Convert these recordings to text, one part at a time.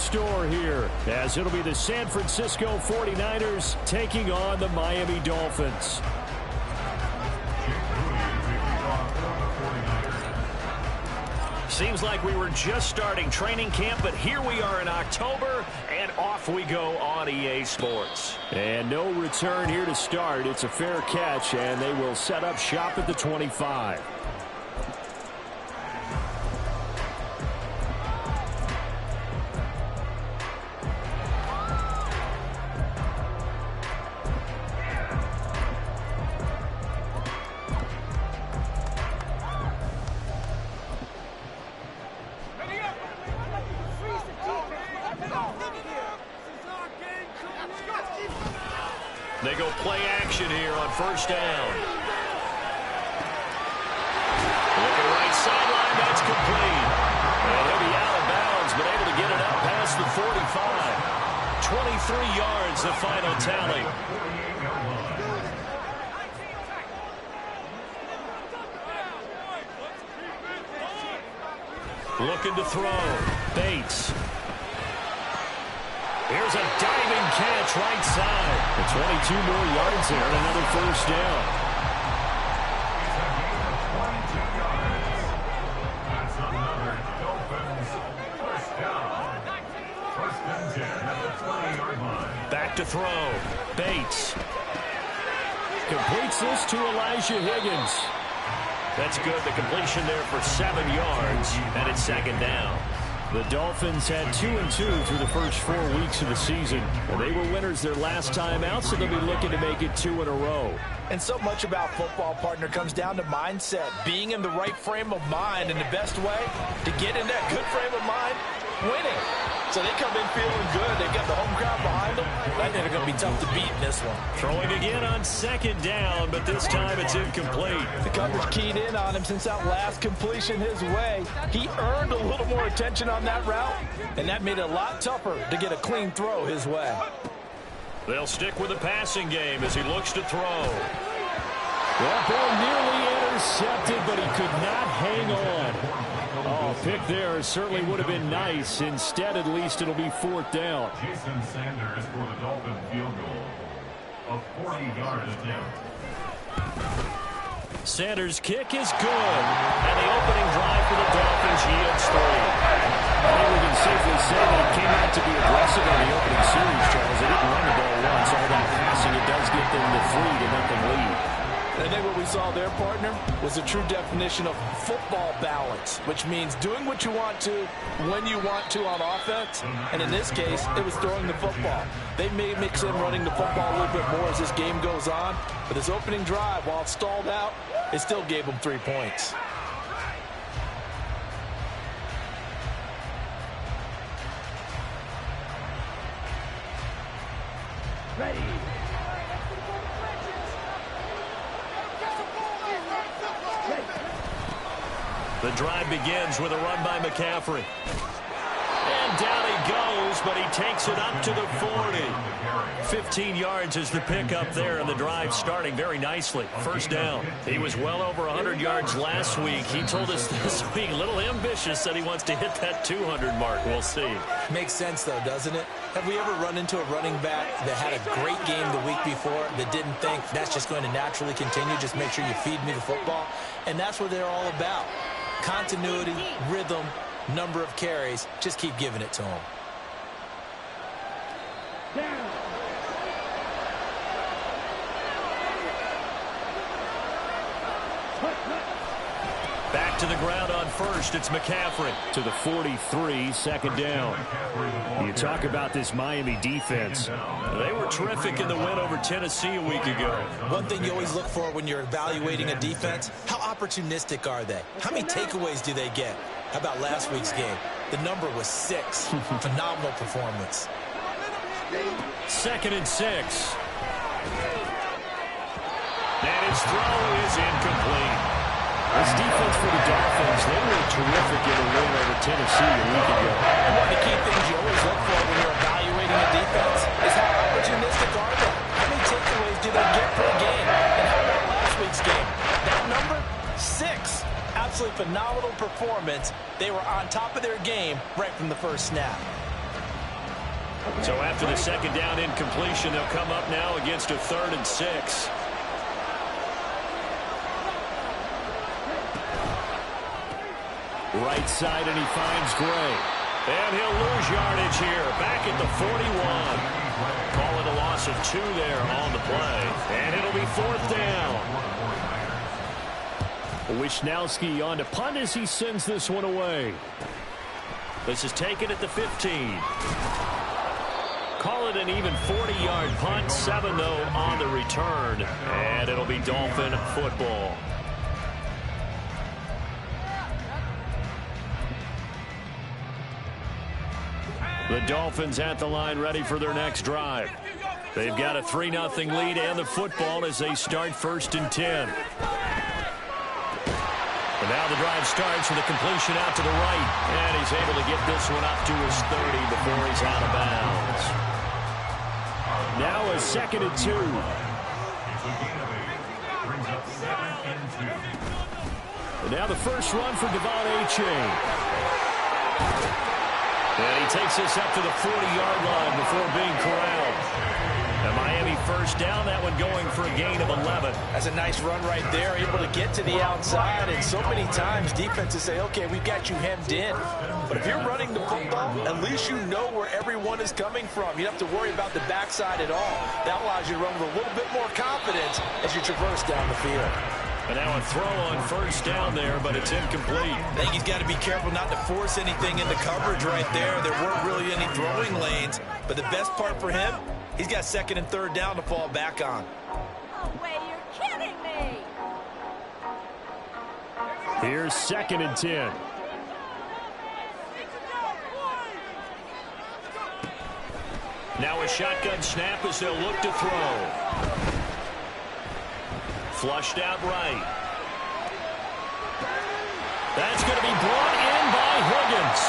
store here, as it'll be the San Francisco 49ers taking on the Miami Dolphins. Seems like we were just starting training camp, but here we are in October, and off we go on EA Sports. And no return here to start. It's a fair catch, and they will set up shop at the 25. They go play action here on first down. Looking right sideline, that's complete. And they'll be out of bounds, but able to get it up past the 45. 23 yards, the final tally. Looking to throw. Bates. Here's a diving catch right side. 22 more yards there and another first down. Back to throw. Bates. Completes this to Elijah Higgins. That's good. The completion there for 7 yards, and it's second down. The Dolphins had 2-2 through the first 4 weeks of the season. Well, they were winners their last time out, so they'll be looking to make it 2 in a row. And so much about football, partner, comes down to mindset. Being in the right frame of mind, and the best way to get in that good frame of mind, winning. So they come in feeling good. They've got the home crowd behind them. I think they're going to be tough to beat in this one. Throwing again on second down, but this time it's incomplete. The coverage keyed in on him since that last completion his way. He earned a little more attention on that route, and that made it a lot tougher to get a clean throw his way. They'll stick with the passing game as he looks to throw. That ball nearly intercepted, but he could not hang on. Oh, pick there certainly would have been nice. Instead, at least it'll be fourth down. Jason Sanders for the Dolphin field goal of 40 yards now. Sanders' kick is good, and the opening drive for the Dolphins yields 3. I think we can safely say that it came out to be aggressive in the opening series, Charles. They didn't run the ball once. All that passing, it does get them the 3 to let them lead. I think what we saw there, partner, was a true definition of football balance, which means doing what you want to, when you want to on offense. And in this case, it was throwing the football. They may mix in running the football a little bit more as this game goes on. But this opening drive, while it stalled out, it still gave them 3 points. Ready. The drive begins with a run by McCaffrey. And down he goes, but he takes it up to the 40. 15 yards is the pickup there, and the drive starting very nicely. First down. He was well over 100 yards last week. He told us this week, a little ambitious, said he wants to hit that 200 mark. We'll see. Makes sense, though, doesn't it? Have we ever run into a running back that had a great game the week before that didn't think that's just going to naturally continue, just make sure you feed me the football? And that's what they're all about. Continuity, rhythm, number of carries. Just keep giving it to him. Back to the ground on first. It's McCaffrey. To the 43, second down. You talk about this Miami defense. They were terrific in the win over Tennessee a week ago. One thing you always look for when you're evaluating a defense, how opportunistic are they? How many takeaways do they get? How about last week's game? The number was 6. Phenomenal performance. 2nd and 6. And his throw is incomplete. This defense for the Dolphins, they were terrific in a win over Tennessee a week ago. And one of the key things you always look for when you're evaluating a defense is how opportunistic are they? How many takeaways do they get per game? And how about last week's game? That number, 6. Absolutely phenomenal performance. They were on top of their game right from the first snap. So after the second down incompletion, they'll come up now against a 3rd and 6. Right side, and he finds Gray. And he'll lose yardage here, back at the 41. Call it a loss of 2 there on the play. And it'll be 4th down. Wisnowski on to punt as he sends this one away. This is taken at the 15. Call it an even 40-yard punt. 7, though, on the return. And it'll be Dolphin football. The Dolphins at the line ready for their next drive. They've got a 3-0 lead and the football as they start 1st and 10. And now the drive starts with a completion out to the right. And he's able to get this one up to his 30 before he's out of bounds. Now a 2nd and 2. And now the first run for Devon Achane. And he takes this up to the 40-yard line before being corralled. And Miami first down, that one going for a gain of 11. That's a nice run right there, able to get to the outside. And so many times defenses say, okay, we've got you hemmed in. But if you're running the football, at least you know where everyone is coming from. You don't have to worry about the backside at all. That allows you to run with a little bit more confidence as you traverse down the field. And now a throw on first down there, but it's incomplete. I think he's got to be careful not to force anything into coverage right there. There weren't really any throwing lanes. But the best part for him, he's got 2nd and 3rd down to fall back on. No way, you're kidding me. Here's 2nd and 10. Now a shotgun snap as they'll look to throw. Flushed out right. That's going to be brought in by Higgins.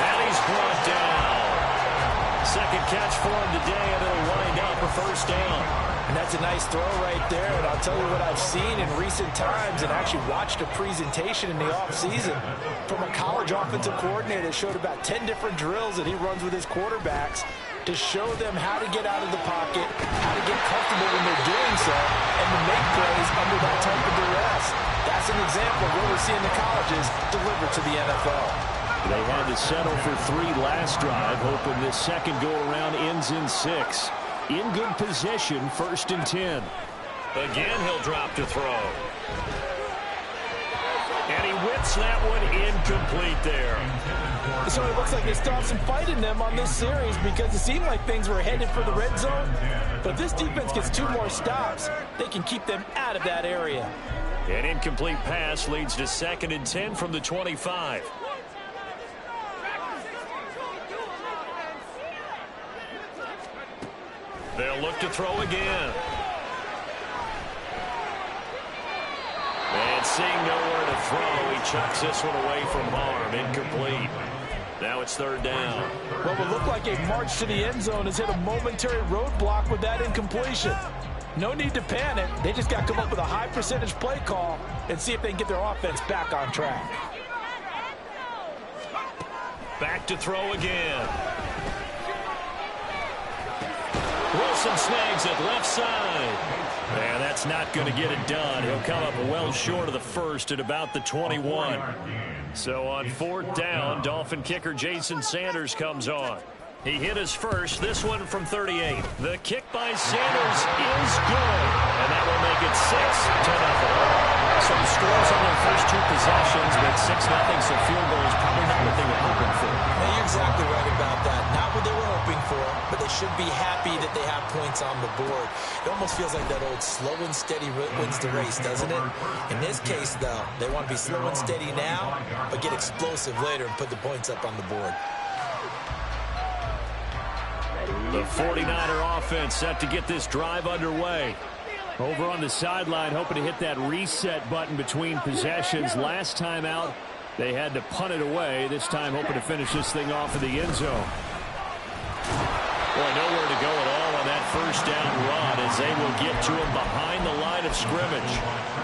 And he's brought down. 2nd catch for him today, and it'll wind up a 1st down. And that's a nice throw right there. And I'll tell you what I've seen in recent times and actually watched a presentation in the offseason from a college offensive coordinator that showed about 10 different drills that he runs with his quarterbacks to show them how to get out of the pocket, how to get comfortable when they're doing so, and to make plays under that type of duress. That's an example of what we're seeing the colleges deliver to the NFL. They had to settle for 3 last drive, hoping this second go-around ends in 6. In good position, 1st and 10. Again, he'll drop to throw. And he whips that one incomplete there. So it looks like they still have some fight in them on this series because it seemed like things were headed for the red zone. But if this defense gets 2 more stops, they can keep them out of that area. An incomplete pass leads to 2nd and 10 from the 25. They'll look to throw again. And seeing nowhere to throw, he chucks this one away from harm. Incomplete. Now it's 3rd down. What would look like a march to the end zone has hit a momentary roadblock with that incompletion. No need to panic. They just got to come up with a high percentage play call and see if they can get their offense back on track. Back to throw again. Wilson snags it left side. And that's not going to get it done. He'll come up well short of the 1st at about the 21. So on 4th down, Dolphin kicker Jason Sanders comes on. He hit his first, this one from 38. The kick by Sanders is good. And that will make it 6-0. So the scores on their first 2 possessions, but 6-0, so field goal is probably not what they were hoping for. Yeah, you're exactly right about that. Not what they were hoping for, but they should be happy that they have points on the board. It almost feels like that old slow and steady wins the race, doesn't it? In this case, though, they want to be slow and steady now, but get explosive later and put the points up on the board. The 49er offense set to get this drive underway. Over on the sideline, hoping to hit that reset button between possessions. Last time out, they had to punt it away. This time, hoping to finish this thing off in the end zone. Boy, nowhere to go at all on that first down run as they will get to him behind the line of scrimmage.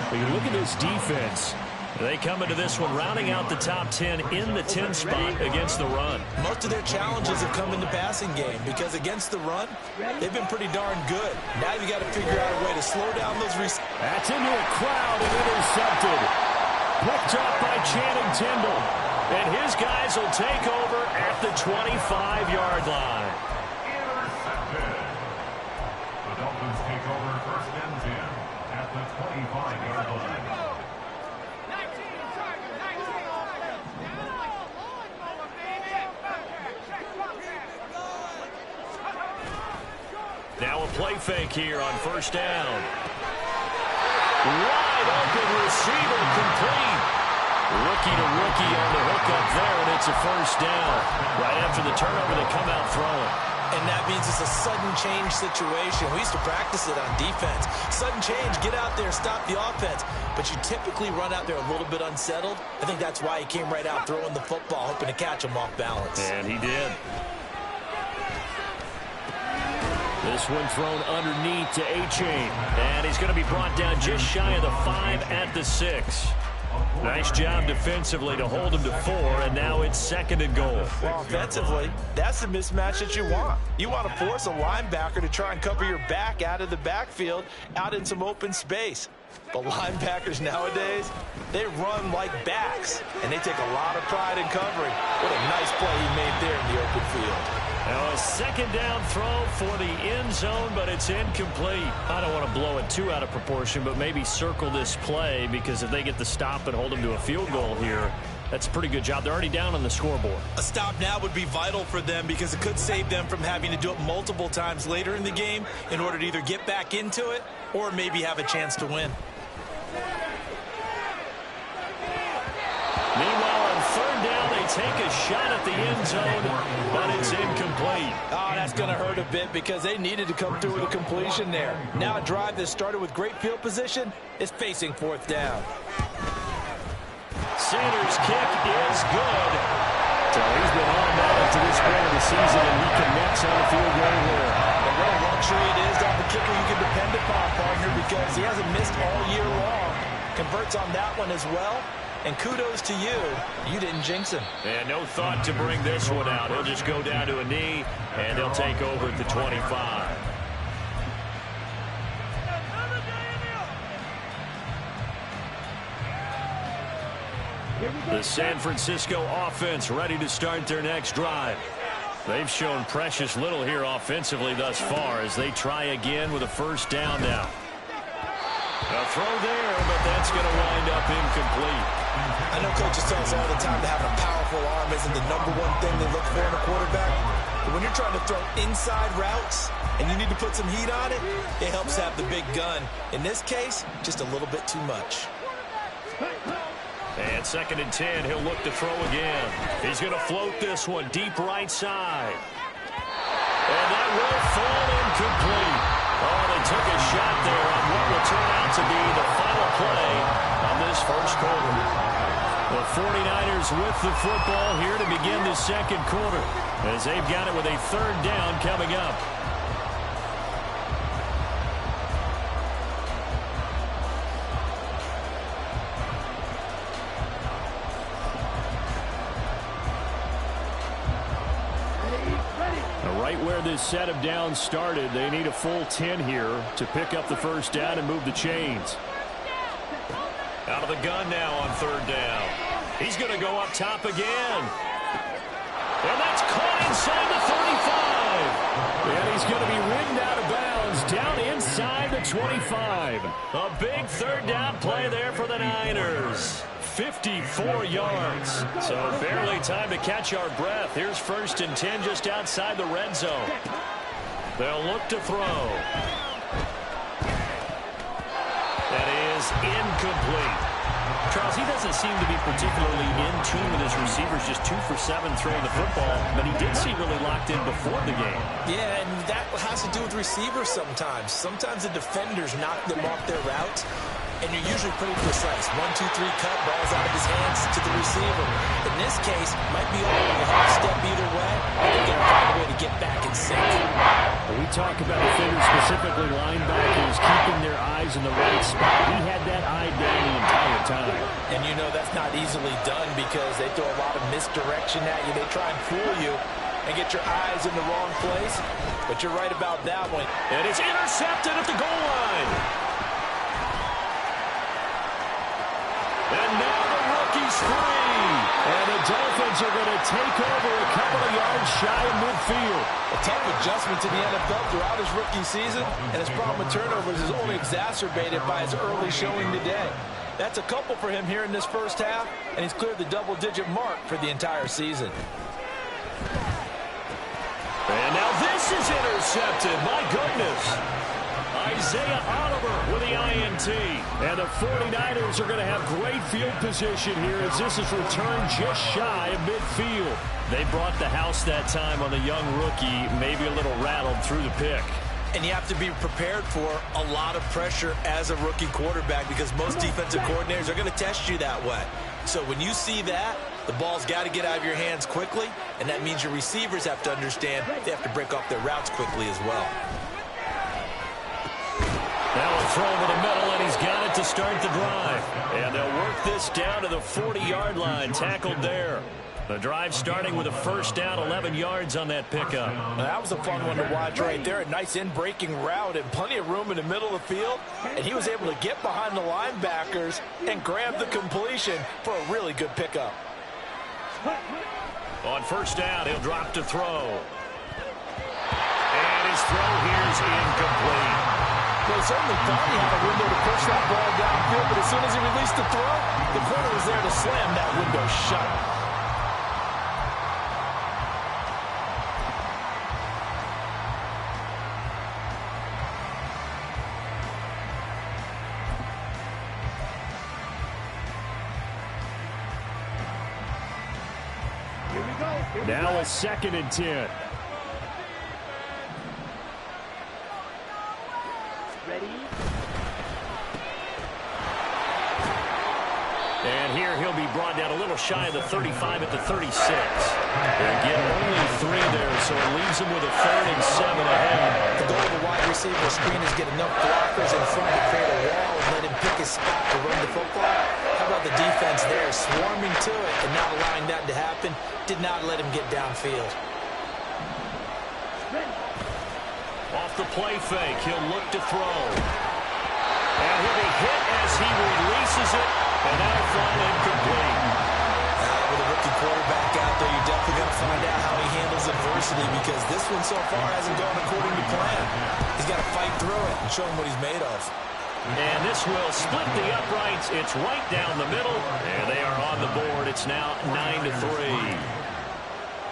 When you look at this defense, They come into this one rounding out the top 10 in the 10 spot against the run. Most of their challenges have come in the passing game because against the run, they've been pretty darn good. Now you got to figure out a way to slow down those receivers. That's into a crowd and intercepted. Picked up by Channing Tindall. And his guys will take over at the 25-yard line. Intercepted. The Dolphins take over first and 10 at the 25-yard line. Now a play fake here on first down. Wide open receiver complete. Rookie to rookie on the hook up there, and it's a first down. Right after the turnover, they come out throwing. And that means it's a sudden change situation. We used to practice it on defense. Sudden change, get out there, stop the offense. But you typically run out there a little bit unsettled. I think that's why he came right out throwing the football, hoping to catch him off balance. And he did. This one thrown underneath to A-Chain. And he's going to be brought down just shy of the 5 at the 6. Nice job defensively to hold him to 4, and now it's 2nd and goal. Well, offensively, that's the mismatch that you want. You want to force a linebacker to try and cover your back out of the backfield, out in some open space. But linebackers nowadays, they run like backs, and they take a lot of pride in covering. What a nice play he made there in the open field. Now a 2nd down throw for the end zone, but it's incomplete. I don't want to blow it too out of proportion, but maybe circle this play, because if they get the stop and hold them to a field goal here, that's a pretty good job. They're already down on the scoreboard. A stop now would be vital for them because it could save them from having to do it multiple times later in the game in order to either get back into it or maybe have a chance to win. Meanwhile, on 3rd down, they take a shot at the end zone, but it's incomplete. Oh, that's going to hurt a bit because they needed to come through with a completion there. Now a drive that started with great field position is facing 4th down. Sanders' kick is good. So he's been automatic to this point of the season, and he connects on a field goal here. And what a luxury it is to have a kicker you can depend upon, partner, because he hasn't missed all year long. Converts on that one as well. And kudos to you. You didn't jinx him. And no thought to bring this one out. He'll just go down to a knee, and they'll take over at the 25. The San Francisco offense ready to start their next drive. They've shown precious little here offensively thus far as they try again with a 1st down now. A throw there, but that's going to wind up incomplete. I know coaches tell us all the time that having a powerful arm isn't the #1 thing they look for in a quarterback. But when you're trying to throw inside routes and you need to put some heat on it, it helps have the big gun. In this case, just a little bit too much. And 2nd and 10, he'll look to throw again. He's going to float this one deep right side. And that will fall incomplete. Oh, they took a shot there on what will turn out to be the final play on this first quarter. The 49ers with the football here to begin the 2nd quarter, as they've got it with a 3rd down coming up. Right where this set of downs started, they need a full 10 here to pick up the 1st down and move the chains. Out of the gun now on 3rd down. He's going to go up top again. And that's caught inside the 35. And he's going to be ridden out of bounds down inside the 25. A big 3rd down play there for the Niners. 54 yards. So barely time to catch our breath. Here's 1st and 10 just outside the red zone. They'll look to throw. That is incomplete. Charles, he doesn't seem to be particularly in tune with his receivers, just 2 for 7 throwing the football, but he did seem really locked in before the game. Yeah, and that has to do with receivers sometimes. Sometimes the defenders knock them off their route, and you're usually pretty precise. 1, 2, 3 cut, ball's out of his hands to the receiver. In this case, might be all a half step either way, but they're going to find a way to get back in sync. When we talk about defenders Specifically linebackers keeping their eyes in the right spot. He had that eye down the entire time. And you know that's not easily done because they throw a lot of misdirection at you. They try and fool you and get your eyes in the wrong place. But you're right about that one. And it's intercepted at the goal line. And now the rookie's free. And the Dolphins are going to take over a couple of yards shy of midfield. A tough adjustment to the NFL throughout his rookie season, and his problem with turnovers is only exacerbated by his early showing today. That's a couple for him here in this first half, and he's cleared the double-digit mark for the entire season. And now this is intercepted. My goodness. Isaiah Oliver with the INT. And the 49ers are going to have great field position here as this is returned just shy of midfield. They brought the house that time on the young rookie, maybe a little rattled through the pick. And you have to be prepared for a lot of pressure as a rookie quarterback because most defensive coordinators are going to test you that way. So when you see that, the ball's got to get out of your hands quickly, and that means your receivers have to understand they have to break off their routes quickly as well. Now a throw over the middle, and he's got it to start the drive. And they'll work this down to the 40-yard line, tackled there. The drive starting with a first down, 11 yards on that pickup. Now, that was a fun one to watch right there. A nice in-breaking route and plenty of room in the middle of the field. And he was able to get behind the linebackers and grab the completion for a really good pickup. On first down, he'll drop to throw. And his throw here is incomplete. They certainly thought he had a window to push that ball downfield, but as soon as he released the throw, the corner was there to slam that window shut. Now a 2nd and 10. And here he'll be brought down a little shy of the 35 at the 36. Again, only 3 there, so it leaves him with a 3rd and 7 ahead. The goal of the wide receiver screen is get enough blockers in front to create a wall and let him pick his spot to run the football. How about the defense there, swarming to it and not allowing that to happen? Did not let him get downfield. Off the play fake, he'll look to throw. And he'll be hit as he releases it, and that'll fall incomplete. With a rookie quarterback out there, you're definitely going to find out how he handles adversity because this one so far hasn't gone according to plan. He's got to fight through it and show him what he's made of. And this will split the uprights. It's right down the middle, and they are on the board. It's now 9-3.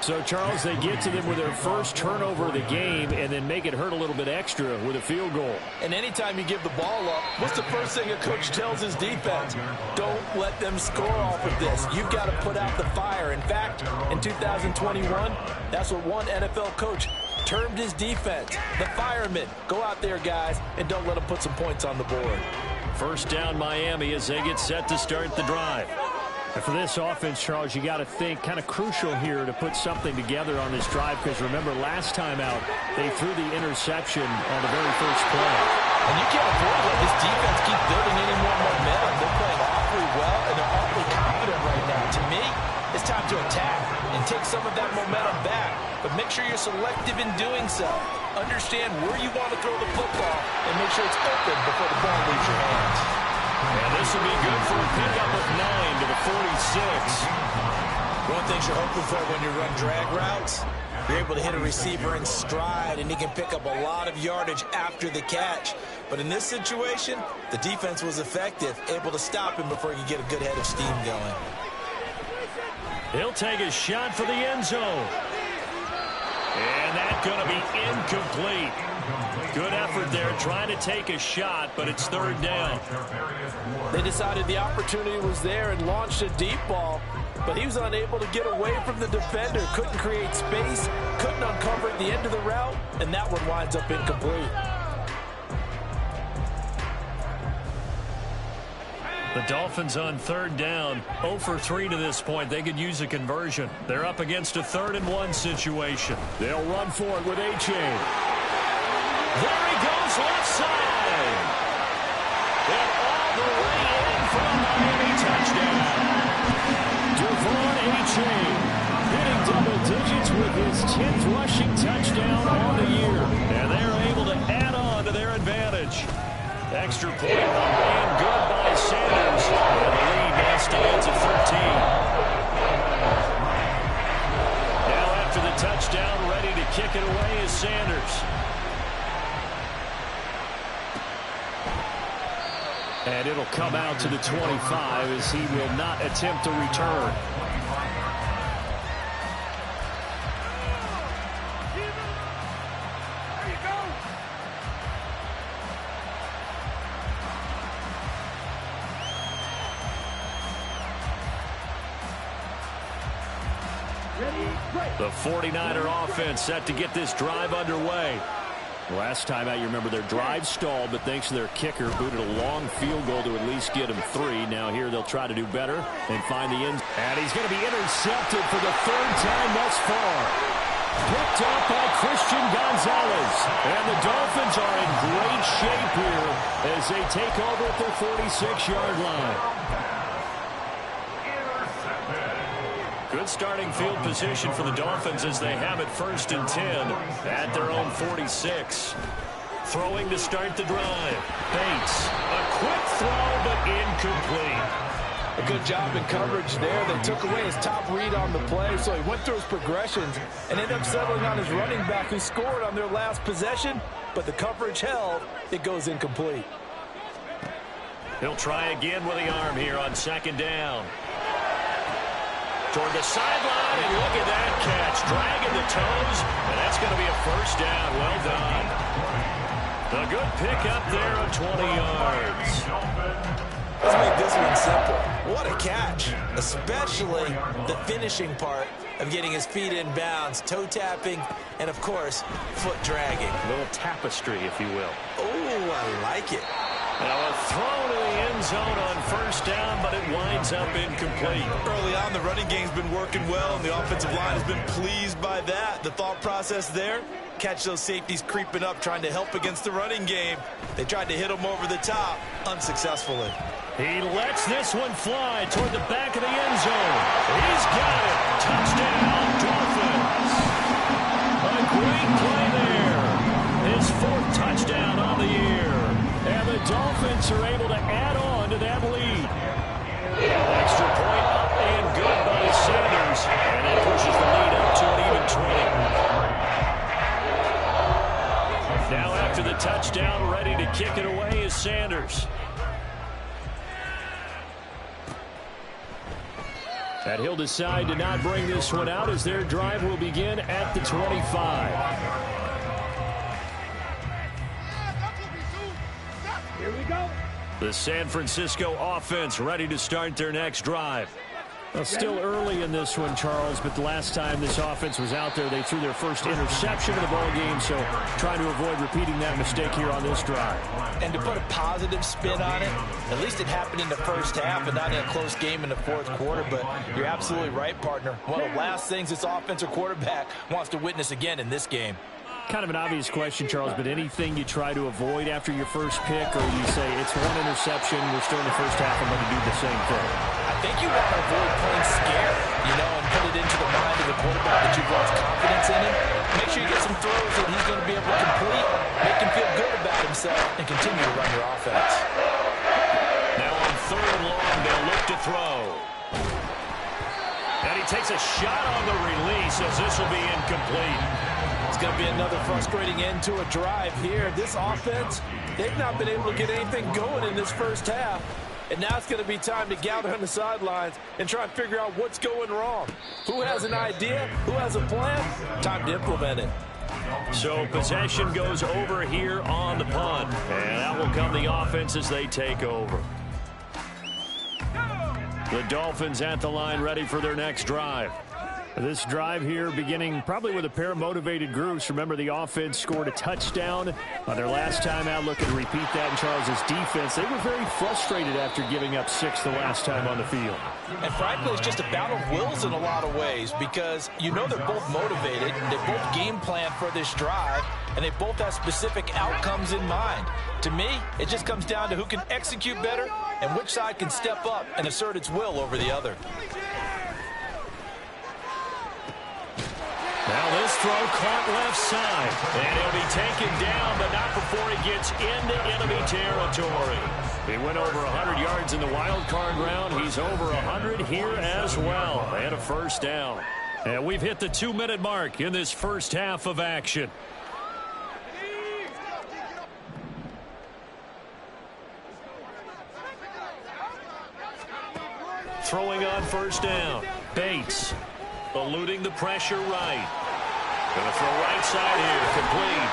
So, Charles, they get to them with their first turnover of the game and then make it hurt a little bit extra with a field goal. And anytime you give the ball up, what's the first thing a coach tells his defense? Don't let them score off of this. You've got to put out the fire. In fact, in 2021, that's what one NFL coach termed his defense, the firemen. Go out there, guys, and don't let them put some points on the board. First down, Miami, as they get set to start the drive. And for this offense, Charles, you got to think kind of crucial here to put something together on this drive because remember last time out they threw the interception on the very first play. And you can't afford to let this defense keep building any more momentum. They're playing awfully well and they're awfully confident right now. To me, it's time to attack and take some of that momentum back. But make sure you're selective in doing so. Understand where you want to throw the football and make sure it's open before the ball leaves your hands. And this will be good for a pickup of 9 to the 46. One thing you're hoping for when you run drag routes, you're able to hit a receiver in stride, and he can pick up a lot of yardage after the catch. But in this situation, the defense was effective, able to stop him before he could get a good head of steam going. He'll take a shot for the end zone. And that's going to be incomplete. Good effort there, trying to take a shot, but it's 3rd down. They decided the opportunity was there and launched a deep ball, but he was unable to get away from the defender, couldn't create space, couldn't uncover at the end of the route, and that one winds up incomplete. The Dolphins on 3rd down, 0 for 3 to this point. They could use a conversion. They're up against a 3rd and 1 situation. They'll run for it with A-Chain. There he goes left side. And all the way in for a Miami touchdown. Devon Achane hitting double digits with his 10th rushing touchdown on the year. And they're able to add on to their advantage. Extra point and good by Sanders. And the lead now stands at 13. Now after the touchdown, ready to kick it away is Sanders. And it'll come out to the 25 as he will not attempt to return. The 49er offense set to get this drive underway. Last time out, you remember their drive stalled, but thanks to their kicker, booted a long field goal to at least get them 3. Now here they'll try to do better and find the end. And he's going to be intercepted for the 3rd time thus far. Picked up by Christian Gonzalez. And the Dolphins are in great shape here as they take over at their 46-yard line. Good starting field position for the Dolphins as they have it 1st and 10 at their own 46. Throwing to start the drive. Bates, a quick throw but incomplete. A good job in coverage there. They took away his top read on the play, so he went through his progressions and ended up settling on his running back who scored on their last possession, but the coverage held. It goes incomplete. He'll try again with the arm here on 2nd down. Toward the sideline, and look at that catch. Dragging the toes, and that's going to be a 1st down. Well done. A good pickup there of 20 yards. Let's make this one simple. What a catch, especially the finishing part of getting his feet in bounds, toe tapping, and, of course, foot dragging. A little tapestry, if you will. Oh, I like it. Now a throw to the end zone on 1st down, but it winds up incomplete. Early on, the running game's been working well, and the offensive line has been pleased by that. The thought process there, catch those safeties creeping up, trying to help against the running game. They tried to hit them over the top, unsuccessfully. He lets this one fly toward the back of the end zone. He's got it. Touchdown, Dolphins. A great play there. His 4th touchdown on the year. And the Dolphins are able to add on to that lead. Extra point up and good by Sanders. And it pushes the lead up to an even 20. Now after the touchdown, ready to kick it away is Sanders. And he'll decide to not bring this one out as their drive will begin at the 25. Here we go. The San Francisco offense ready to start their next drive. Well, still early in this one, Charles, but the last time this offense was out there, they threw their first interception of the ball game, so trying to avoid repeating that mistake here on this drive. And to put a positive spin on it, at least it happened in the 1st half and not in a close game in the 4th quarter, but you're absolutely right, partner. One of the last things this offensive quarterback wants to witness again in this game. Kind of an obvious question, Charles, but anything you try to avoid after your first pick, or you say it's one interception, we're still in the 1st half, I'm going to do the same thing? I think you want to avoid playing scared, and put it into the mind of the quarterback that you've lost confidence in him. Make sure you get some throws that he's going to be able to complete, make him feel good about himself, and continue to run your offense. Now on 3rd and long, they'll look to throw. And he takes a shot on the release as this will be incomplete. It's going to be another frustrating end to a drive here. This offense, they've not been able to get anything going in this 1st half. And now it's going to be time to gather on the sidelines and try and figure out what's going wrong. Who has an idea? Who has a plan? Time to implement it. So possession goes over here on the punt. And that will come the offense as they take over. The Dolphins at the line ready for their next drive. This drive here beginning probably with a pair of motivated groups. Remember, the offense scored a touchdown on their last time out, looking to repeat that in Charles's defense. They were very frustrated after giving up 6 the last time on the field. And frankly, it's just a battle of wills in a lot of ways because you know they're both motivated, they both game plan for this drive, and they both have specific outcomes in mind. To me, it just comes down to who can execute better and which side can step up and assert its will over the other. Now this throw caught left side, and he'll be taken down, but not before he gets into enemy territory. He went over 100 yards in the wild card round. He's over 100 here as well, and a first down. And we've hit the 2-minute mark in this first half of action. Throwing on first down, Bates. Eluding the pressure right. Going to throw right side here, complete.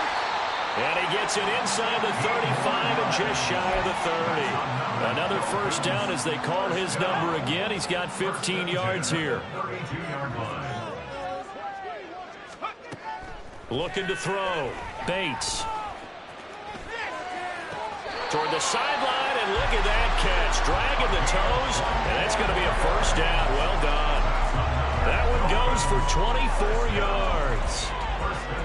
And he gets it inside the 35 and just shy of the 30. Another first down as they call his number again. He's got 15 yards here. Looking to throw. Bates. Toward the sideline, and look at that catch. Dragging the toes, and that's going to be a first down. Well done. That one goes for 24 yards.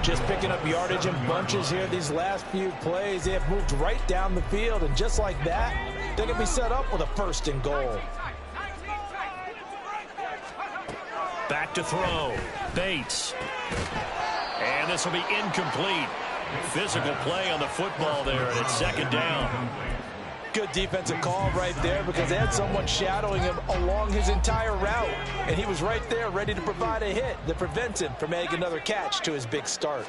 Just picking up yardage in bunches here these last few plays. They have moved right down the field, and just like that, they're going to be set up with a first and goal. Back to throw. Bates. And this will be incomplete. Physical play on the football there, and it's second down. Good defensive call right there because they had someone shadowing him along his entire route, and he was right there ready to provide a hit that prevents him from making another catch to his big start.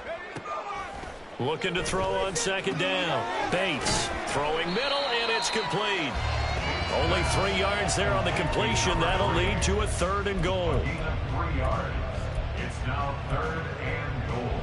Looking to throw on second down. Bates throwing middle, and it's complete. Only 3 yards there on the completion. That'll lead to a third and goal. 3 yards. It's now third and goal.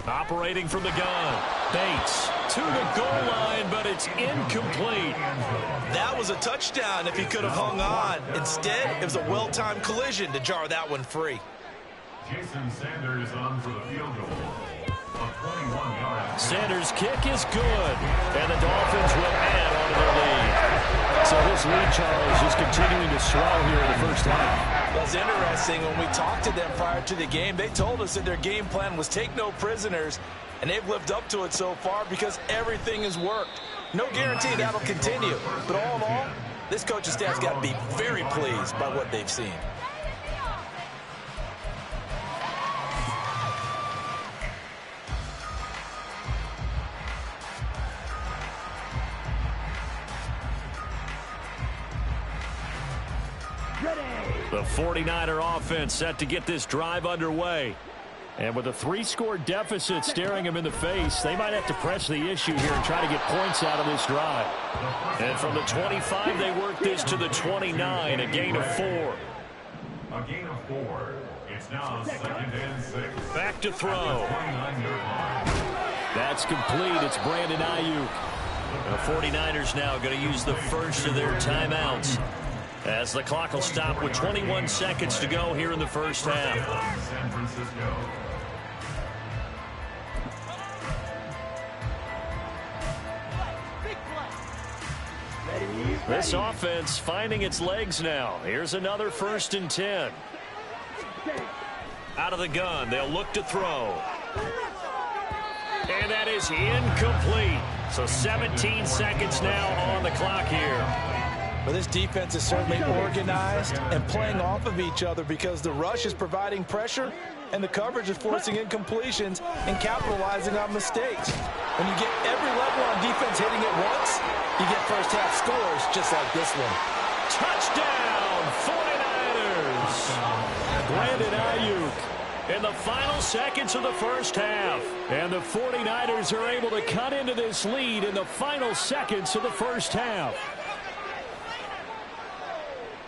Operating from the gun. Bates to the goal line, but it's incomplete. That was a touchdown if he could have hung on. Instead, it was a well-timed collision to jar that one free. Jason Sanders on for the field goal. A 21-yard. Sanders' kick is good, and the Dolphins will add on to their lead. So this lead, Charles, just continuing to swell here in the first half. That's interesting. When we talked to them prior to the game, they told us that their game plan was take no prisoners, and they've lived up to it so far because everything has worked. No guarantee that'll continue, but all in all, this coaching staff's got to be very pleased by what they've seen. The 49er offense set to get this drive underway. And with a 3-score deficit staring them in the face, they might have to press the issue here and try to get points out of this drive. And from the 25, they work this to the 29, a gain of 4. A gain of 4. It's now second and 6. Back to throw. 29-yard line. That's complete. It's Brandon Ayuk. The 49ers now going to use the first of their timeouts, as the clock will stop with 21 seconds to go here in the first half. San Francisco. This offense finding its legs now. Here's another 1st and 10. Out of the gun, they'll look to throw. And that is incomplete. So 17 seconds now on the clock here. But this defense is certainly organized and playing off of each other because the rush is providing pressure and the coverage is forcing incompletions and capitalizing on mistakes. When you get every level on defense hitting at once, you get first half scores just like this one. Touchdown, 49ers! Brandon Ayuk in the final seconds of the first half. And the 49ers are able to cut into this lead in the final seconds of the first half.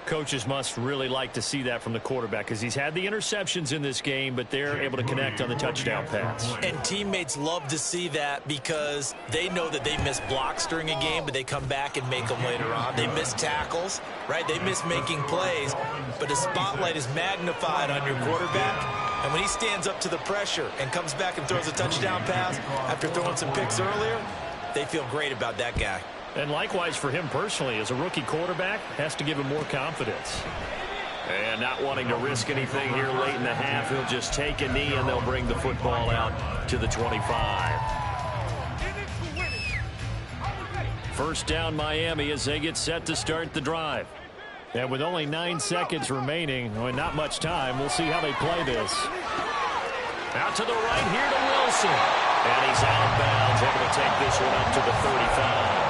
Coaches must really like to see that from the quarterback because he's had the interceptions in this game, but they're able to connect on the touchdown pass. And teammates love to see that because they know that they miss blocks during a game, but they come back and make them later on. They miss tackles, right? They miss making plays, but the spotlight is magnified on your quarterback. And when he stands up to the pressure and comes back and throws a touchdown pass after throwing some picks earlier, they feel great about that guy. And likewise for him personally, as a rookie quarterback, has to give him more confidence. And not wanting to risk anything here late in the half, he'll just take a knee and they'll bring the football out to the 25. First down Miami as they get set to start the drive. And with only 9 seconds remaining, and not much time, we'll see how they play this. Out to the right here to Wilson. And he's out of bounds, able to take this one up to the 35.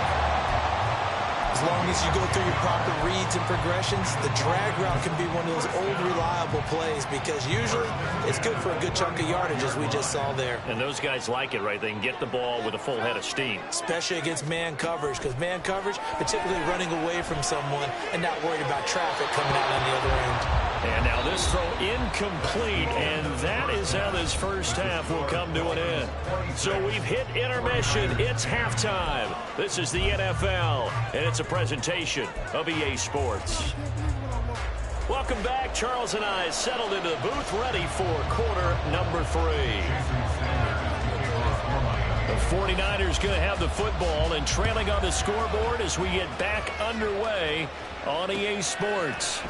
As long as you go through your proper reads and progressions, the drag route can be one of those old reliable plays because usually it's good for a good chunk of yardage as we just saw there. And those guys like it, right? They can get the ball with a full head of steam. Especially against man coverage because man coverage, they're typically running away from someone and not worried about traffic coming out on the other end. And now this throw incomplete, and that is how this first half will come to an end. So we've hit intermission. It's halftime. This is the NFL, and it's a presentation of EA Sports. Welcome back. Charles and I settled into the booth, ready for quarter number 3. The 49ers going to have the football and trailing on the scoreboard as we get back underway on EA Sports.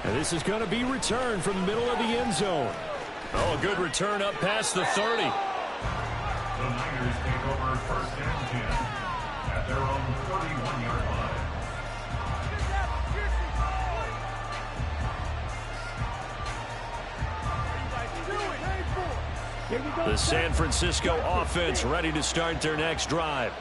And this is going to be returned from the middle of the end zone. Oh, a good return up past the 30. The Niners take over first and 10 at their own 31-yard line. The San Francisco offense ready to start their next drive.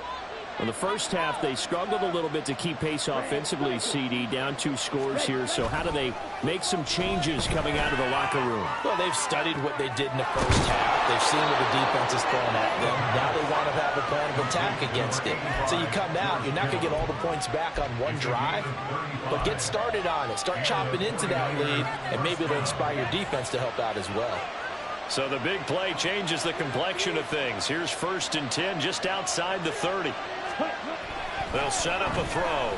In the first half, they struggled a little bit to keep pace offensively, CD, down 2 scores here. So how do they make some changes coming out of the locker room? Well, they've studied what they did in the first half. They've seen what the defense is throwing at them. Now they want to have a plan of attack against it. So you come out, you're not going to get all the points back on one drive, but get started on it. Start chopping into that lead, and maybe it'll inspire your defense to help out as well. So the big play changes the complexion of things. Here's first and 10 just outside the 30. They'll set up a throw.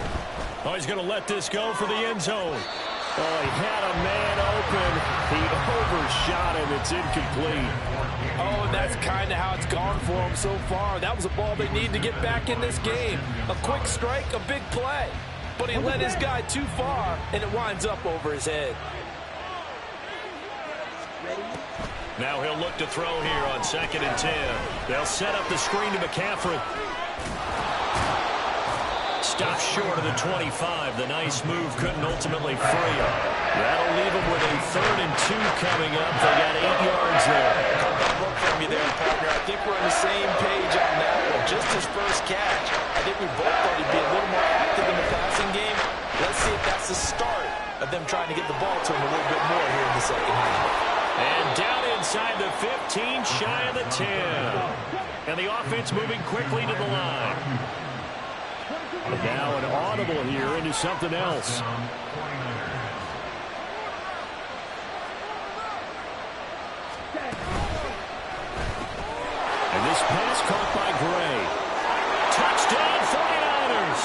Oh, he's going to let this go for the end zone. Oh, he had a man open. He overshot him. It's incomplete. Oh, and that's kind of how it's gone for him so far. That was a ball they need to get back in this game. A quick strike, a big play. But he led his guy too far, and it winds up over his head. Now he'll look to throw here on 2nd and 10. They'll set up the screen to McCaffrey. Stopped short of the 25. The nice move couldn't ultimately free him. That'll leave him with a 3rd and 2 coming up. They got 8 yards there. Good work from you there, partner. I think we're on the same page on that one. Just his first catch. I think we both thought he'd be a little more active in the passing game. Let's see if that's the start of them trying to get the ball to him a little bit more here in the second half. And down inside the 15, shy of the 10. And the offense moving quickly to the line. And now an audible here into something else. And this pass caught by Gray. Touchdown 49ers.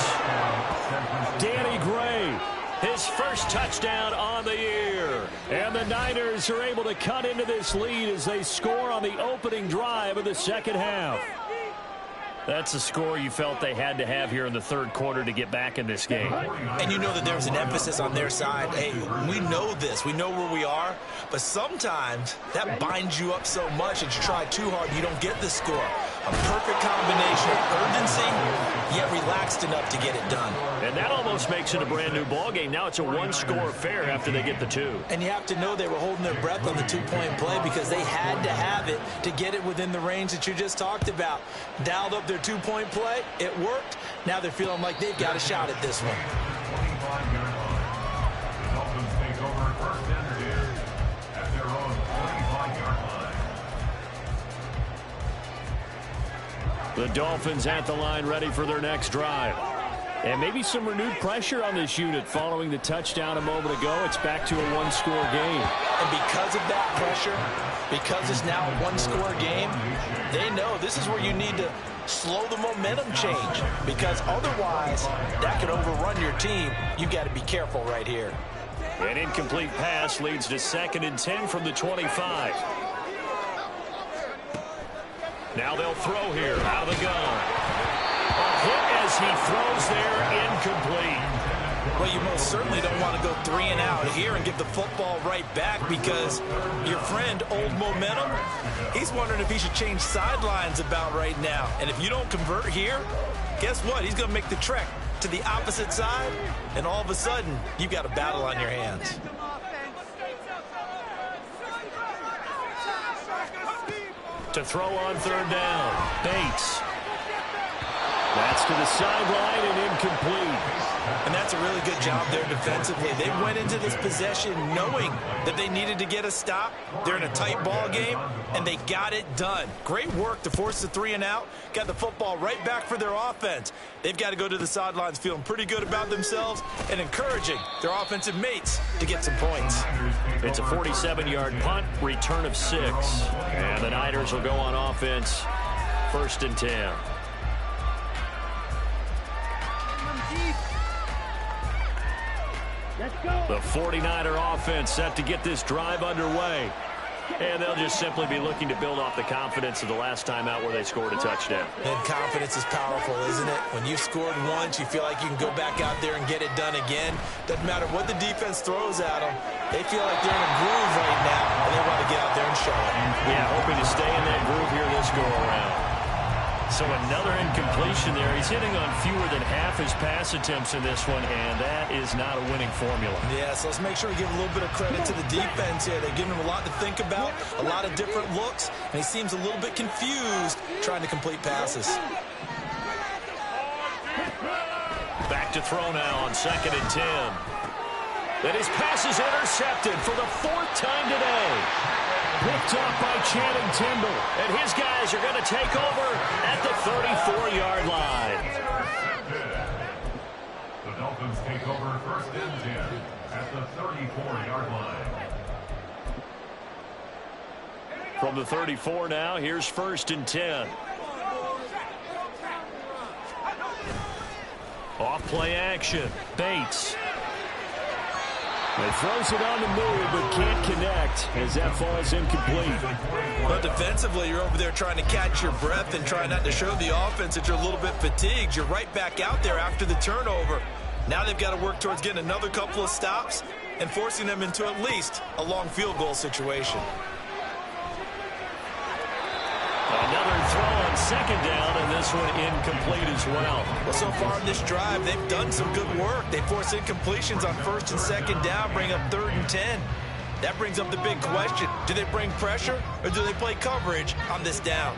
Danny Gray, his first touchdown on the year. And the Niners are able to cut into this lead as they score on the opening drive of the second half. That's a score you felt they had to have here in the 3rd quarter to get back in this game. And you know that there was an emphasis on their side. Hey, we know this. We know where we are. But sometimes that binds you up so much that you try too hard and you don't get the score. A perfect combination of urgency, yet relaxed enough to get it done. And that almost makes it a brand new ballgame. Now it's a 1-score affair after they get the 2. And you have to know they were holding their breath on the 2-point play because they had to have it to get it within the range that you just talked about. Dialed up their 2-point play. It worked. Now they're feeling like they've got a shot at this one. 25-yard line. The Dolphins take over first and 10 at their own 25-yard line. The Dolphins at the line ready for their next drive. And maybe some renewed pressure on this unit following the touchdown a moment ago. It's back to a one-score game. And because of that pressure, because it's now a one-score game, they know this is where you need to slow the momentum change, because otherwise that could overrun your team. You've got to be careful right here. An incomplete pass leads to 2nd and 10 from the 25. Now they'll throw here out of the gun. A hit as he throws there, incomplete. Well, you most certainly don't want to go 3 and out here and give the football right back, because your friend, Old Momentum, he's wondering if he should change sidelines about right now. And if you don't convert here, guess what? He's going to make the trek to the opposite side, and all of a sudden, you've got a battle on your hands. To throw on 3rd down, Bates. That's to the sideline and incomplete. And that's a really good job there defensively. They went into this possession knowing that they needed to get a stop. They're in a tight ball game, and they got it done. Great work to force the 3 and out. Got the football right back for their offense. They've got to go to the sidelines feeling pretty good about themselves and encouraging their offensive mates to get some points. It's a 47-yard punt, return of 6. And the Niners will go on offense, 1st and 10. The 49er offense set to get this drive underway. And they'll just simply be looking to build off the confidence of the last time out where they scored a touchdown. And confidence is powerful, isn't it? When you've scored once, you feel like you can go back out there and get it done again. Doesn't matter what the defense throws at them. They feel like they're in a groove right now, and they want to get out there and show it. Yeah, hoping to stay in that groove here this go-around. So another incompletion there. He's hitting on fewer than half his pass attempts in this one, and that is not a winning formula. Yeah, so let's make sure we give a little bit of credit to the defense here. They've given him a lot to think about, a lot of different looks, and he seems a little bit confused trying to complete passes. Back to throw now on 2nd and 10. Then his pass is intercepted for the 4th time today. Picked off by Channing Tindall. And his guys are going to take over at the 34-yard line. The Dolphins take over 1st and 10 at the 34-yard line. From the 34 now, here's 1st and 10. Off play action. Bates. He throws it on the move, but can't connect as that falls incomplete. But defensively, you're over there trying to catch your breath and try not to show the offense that you're a little bit fatigued. You're right back out there after the turnover. Now they've got to work towards getting another couple of stops and forcing them into at least a long field goal situation. Another throw on 2nd down, and this one incomplete as well. Well, so far in this drive, they've done some good work. They force incompletions on 1st and 2nd down, bring up 3rd and 10. That brings up the big question. Do they bring pressure, or do they play coverage on this down?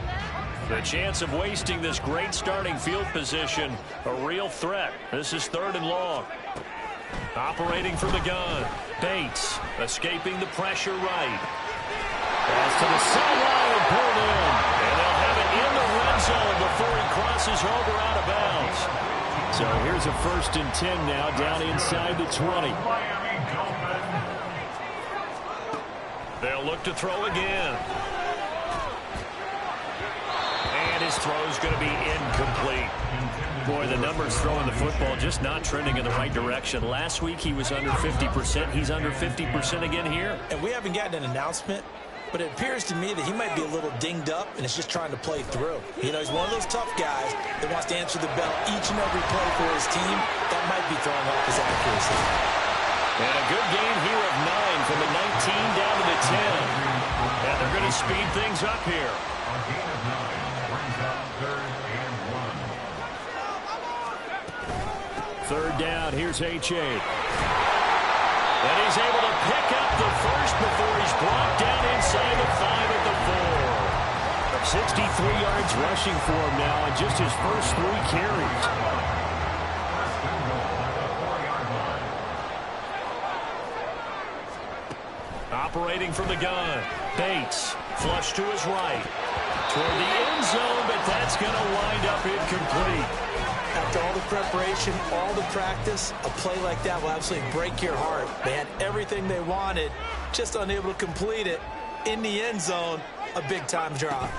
The chance of wasting this great starting field position, a real threat. This is 3rd and long. Operating from the gun, Bates escaping the pressure right. Pass to the sideline and pulled in. And they'll have it in the red zone before he crosses over out of bounds. So here's a 1st and 10 now, down inside the 20. They'll look to throw again. And his throw's going to be incomplete. Boy, the numbers throwing the football just not trending in the right direction. Last week he was under 50%. He's under 50% again here. And we haven't gotten an announcement, but it appears to me that he might be a little dinged up and is just trying to play through. You know, he's one of those tough guys that wants to answer the bell each and every play for his team. That might be throwing off his accuracy. And a good gain here of 9 from the 19 down to the 10. And they're going to speed things up here. A gain of 9 brings up 3rd and 1. 3rd down, here's H.A. And he's able to pick up the first before he's brought down inside the 5 at the 4. 63 yards rushing for him now on just his first 3 carries. Operating from the gun, Bates flush to his right. Toward the end zone, but that's going to wind up incomplete. After all the preparation, all the practice, a play like that will absolutely break your heart. They had everything they wanted, just unable to complete it. In the end zone, a big-time drop.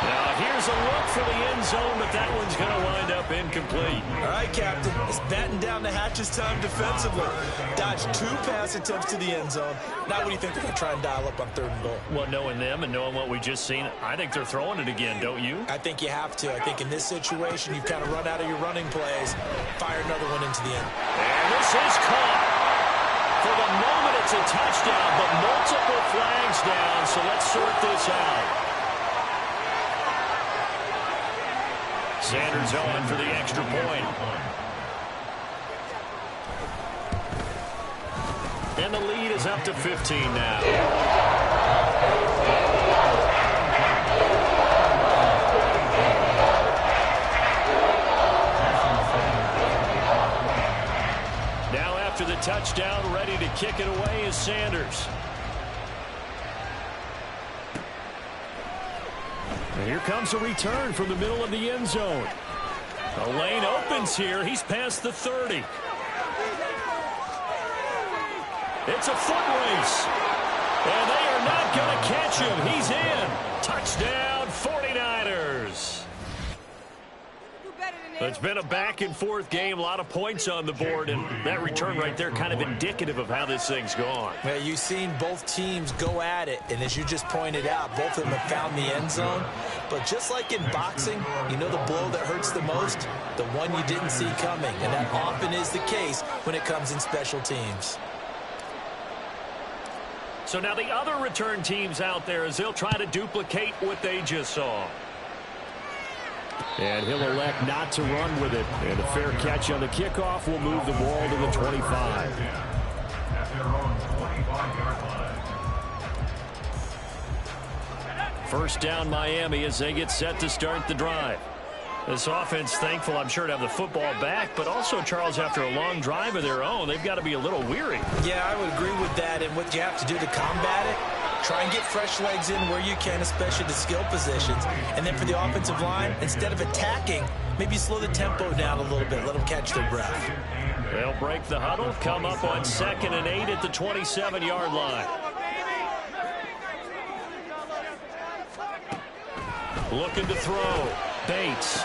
Now here's a look for the end zone, but that one's going to wind up incomplete. All right, Captain, it's batten down the hatches time defensively. Dodged 2 pass attempts to the end zone. Now what do you think they're going to try and dial up on 3rd and goal? Well, knowing them and knowing what we just seen, I think they're throwing it again, don't you? I think you have to. I think in this situation, you've kind of run out of your running plays. Fire another one into the end. And this is caught. For the moment, it's a touchdown, but multiple flags down, so let's sort this out. Sanders on for the extra point. And the lead is up to 15 now. Now after the touchdown, ready to kick it away is Sanders. And here comes a return from the middle of the end zone. The lane opens here. He's past the 30. It's a foot race. And they are not going to catch him. He's in. Touchdown, 49ers. It's been a back-and-forth game, a lot of points on the board, and that return right there kind of indicative of how this thing's gone. Well, you've seen both teams go at it, and as you just pointed out, both of them have found the end zone. But just like in boxing, you know the blow that hurts the most? The one you didn't see coming, and that often is the case when it comes in special teams. So now the other return teams out there as they'll try to duplicate what they just saw. And he'll elect not to run with it. And a fair catch on the kickoff will move the ball to the 25. At their own 25-yard line. First down Miami as they get set to start the drive. This offense thankful, I'm sure, to have the football back, but also, Charles, after a long drive of their own, they've got to be a little weary. Yeah, I would agree with that, and what you have to do to combat it, try and get fresh legs in where you can, especially the skill positions. And then for the offensive line, instead of attacking, maybe slow the tempo down a little bit, let them catch their breath. They'll break the huddle, come up on 2nd and 8 at the 27-yard line. Looking to throw. Bates.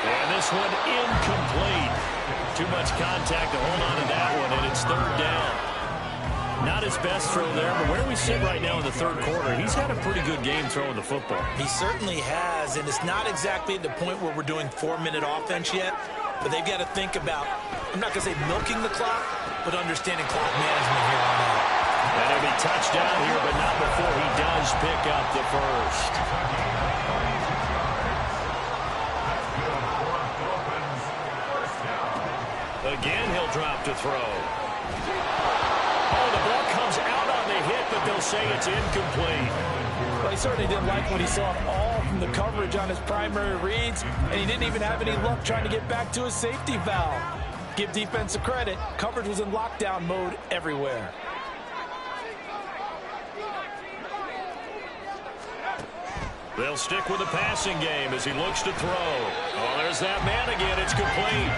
And this one incomplete. Too much contact to hold on to that one, and it's 3rd down. Not his best throw there, but where we sit right now in the 3rd quarter, he's had a pretty good game throwing the football. He certainly has, and it's not exactly at the point where we're doing 4-minute offense yet, but they've got to think about, I'm not going to say milking the clock, but understanding clock management here on out. And he'll be touchdown here, but not before he does pick up the first. Again, he'll drop to throw. Oh, the ball comes out on the hit, but they'll say it's incomplete. Well, he certainly didn't like what he saw all from the coverage on his primary reads, and he didn't even have any luck trying to get back to his safety valve. Give defense a credit. Coverage was in lockdown mode everywhere. They'll stick with the passing game as he looks to throw. Oh, there's that man again. It's complete.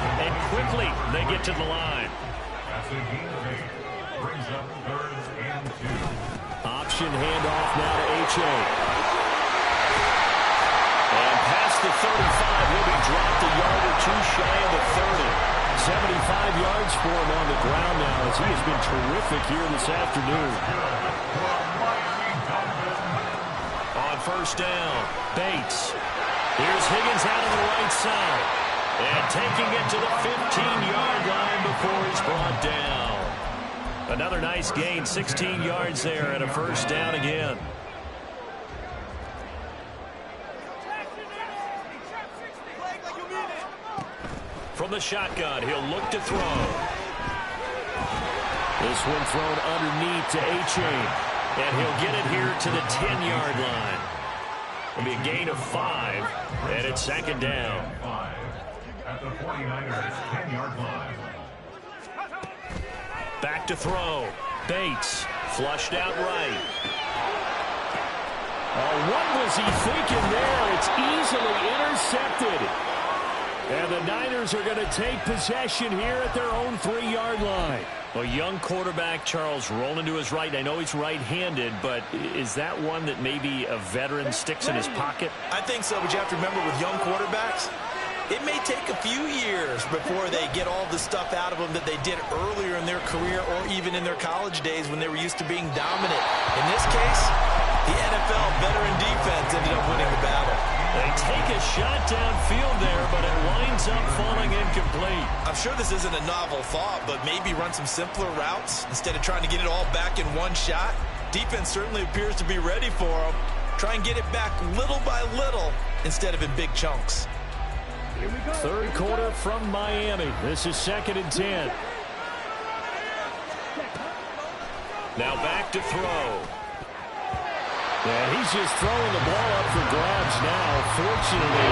And quickly, they get to the line. Brings up 3rd and 2. Option handoff now to H.A. And past the 35, he'll be dropped a yard or two shy of the 30. 75 yards for him on the ground now as he has been terrific here this afternoon. On 1st down, Bates. Here's Higgins out on the right side. And taking it to the 15-yard line before he's brought down. Another nice gain, 16 yards there and a 1st down again. From the shotgun, he'll look to throw. This one thrown underneath to A-Chain. And he'll get it here to the 10-yard line. It'll be a gain of 5, and it's 2nd down. At the 49ers 10-yard line. Back to throw. Bates flushed out right. What was he thinking there? It's easily intercepted. And the Niners are going to take possession here at their own 3-yard line. A young quarterback, Charles, rolling to his right. I know he's right-handed, but is that one that maybe a veteran sticks in his pocket? I think so, but you have to remember with young quarterbacks, it may take a few years before they get all the stuff out of them that they did earlier in their career or even in their college days when they were used to being dominant. In this case, the NFL veteran defense ended up winning the battle. They take a shot downfield there, but it winds up falling incomplete. I'm sure this isn't a novel thought, but maybe run some simpler routes instead of trying to get it all back in one shot. Defense certainly appears to be ready for them. Try and get it back little by little instead of in big chunks. Third quarter from Miami. This is 2nd and 10. Now back to throw. Yeah, he's just throwing the ball up for grabs now. Fortunately,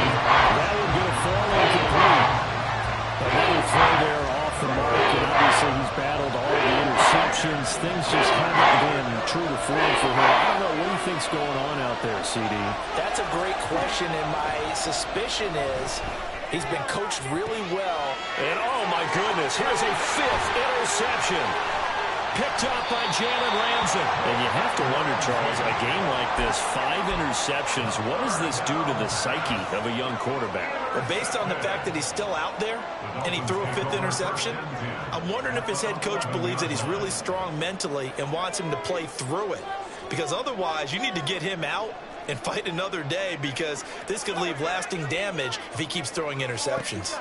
that one going to fall incomplete. Another throw there off the mark, and obviously he's battled all the interceptions. Things just haven't been true to form for him. I don't know. What do you think's going on out there, CD? That's a great question, and my suspicion is he's been coached really well. And oh my goodness, here's a 5th interception. Picked up by Jalen Ramsey. And you have to wonder, Charles, a game like this, 5 interceptions, what does this do to the psyche of a young quarterback? Well, based on the fact that he's still out there and he threw a 5th interception, I'm wondering if his head coach believes that he's really strong mentally and wants him to play through it. Because otherwise, you need to get him out and fight another day, because this could leave lasting damage if he keeps throwing interceptions.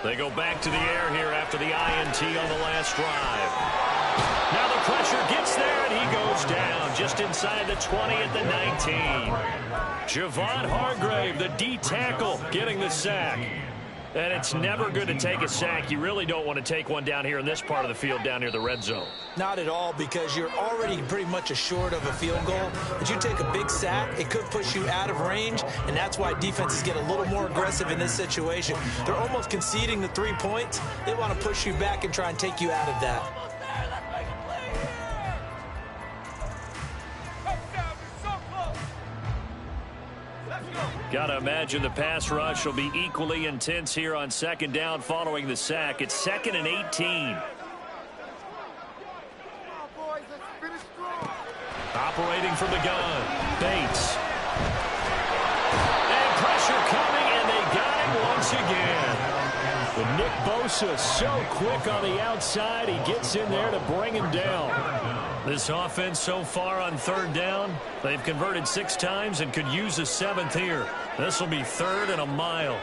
They go back to the air here after the INT on the last drive. Now the pressure gets there, and he goes down just inside the 20 at the 19. Javon Hargrave, the D tackle, getting the sack. And it's never good to take a sack. You really don't want to take one down here in this part of the field, down near the red zone. Not at all, because you're already pretty much assured of a field goal. But you take a big sack, it could push you out of range, and that's why defenses get a little more aggressive in this situation. They're almost conceding the 3 points. They want to push you back and try and take you out of that. Got to imagine the pass rush will be equally intense here on 2nd down following the sack. It's 2nd and 18. Operating from the gun, Bates. And pressure coming, and they got him once again. But Nick Bosa so quick on the outside, he gets in there to bring him down. This offense so far on 3rd down, they've converted 6 times and could use a 7th here. This will be 3rd and a mile.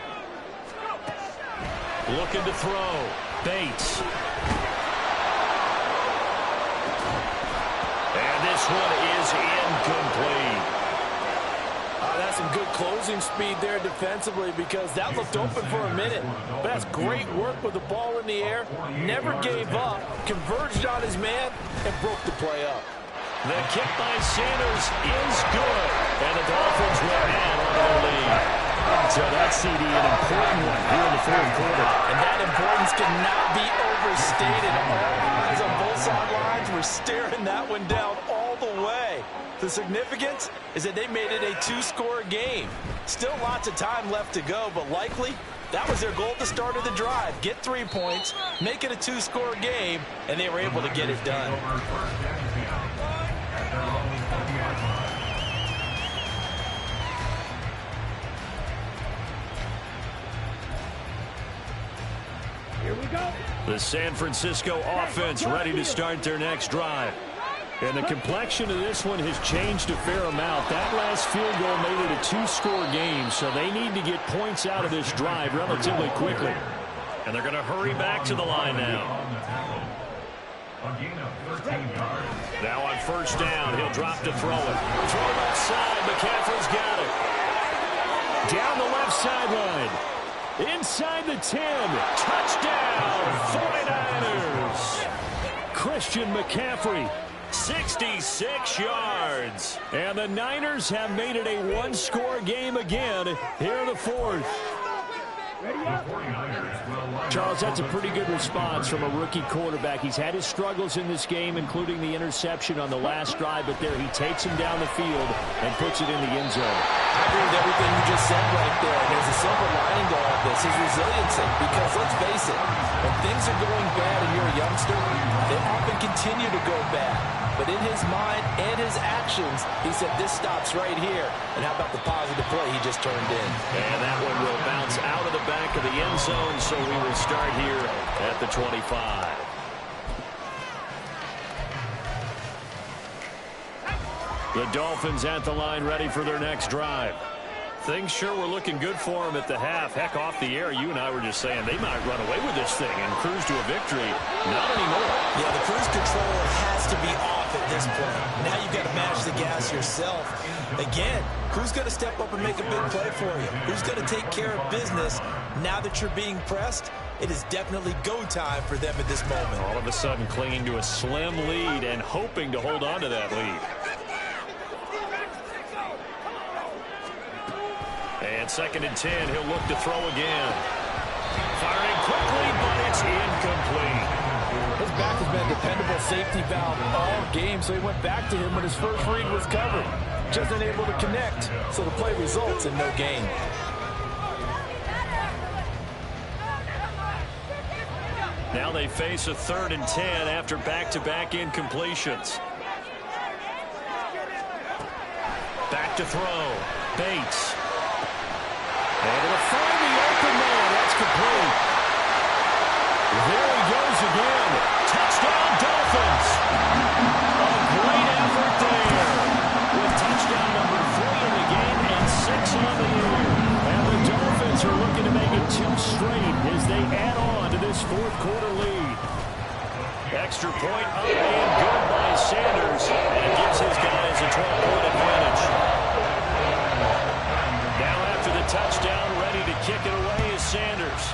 Looking to throw. Bates. And this one is incomplete. That's some good closing speed there defensively, because that looked open for a minute. But that's great work with the ball in the air. Never gave up, converged on his man, and broke the play up. The kick by Sanders is good. And the Dolphins will add on to their lead. So that's, CD, an important one here in the 4th quarter. And that importance cannot be overstated. All eyes on both sidelines were staring that one down all the way. The significance is that they made it a 2-score game. Still lots of time left to go, but likely that was their goal at the start of the drive. Get 3 points, make it a 2-score game, and they were able to get it done. Here we go. The San Francisco offense ready to start their next drive. And the complexion of this one has changed a fair amount. That last field goal made it a 2-score game, so they need to get points out of this drive relatively quickly. And they're going to hurry back to the line now. Now on 1st down, he'll drop to throw it. Throw left side, McCaffrey's got it. Down the left sideline. Inside the 10. Touchdown, 49ers. Christian McCaffrey. 66 yards. And the Niners have made it a 1-score game again here in the 4th. Charles, that's a pretty good response from a rookie quarterback. He's had his struggles in this game, including the interception on the last drive, but there he takes him down the field and puts it in the end zone. I agree with everything you just said right there. And there's a silver lining to all of this, his resiliency. Because let's face it, when things are going bad and you're a youngster, they often continue to go bad. But in his mind and his actions, he said, this stops right here. And how about the positive play he just turned in? And that one will bounce out of the back of the end zone, so we will start here at the 25. The Dolphins at the line, ready for their next drive. Things sure were looking good for them at the half. Heck, off the air, you and I were just saying they might run away with this thing and cruise to a victory. Not anymore. Yeah, the cruise control has to be off at this point. Now you've got to manage the gas yourself. Again, who's going to step up and make a big play for you? Who's going to take care of business now that you're being pressed? It is definitely go time for them at this moment. All of a sudden clinging to a slim lead and hoping to hold on to that lead. And 2nd and 10, he'll look to throw again. Firing quickly, but it's incomplete. His back has been a dependable safety valve all game, so he went back to him when his first read was covered. Just unable to connect, so the play results in no gain. Now they face a 3rd and 10 after back-to-back incompletions. Back to throw. Bates. Able to find the open man. That's complete. There he goes again. Touchdown, Dolphins. A great effort there. With touchdown number 3 in the game and 6 on the year. And the Dolphins are looking to make it 2 straight as they add on to this 4th quarter lead. Extra point up and good by Sanders. And it gives his guys a 12-point advantage. Now after the touchdown, ready to kick it away is Sanders.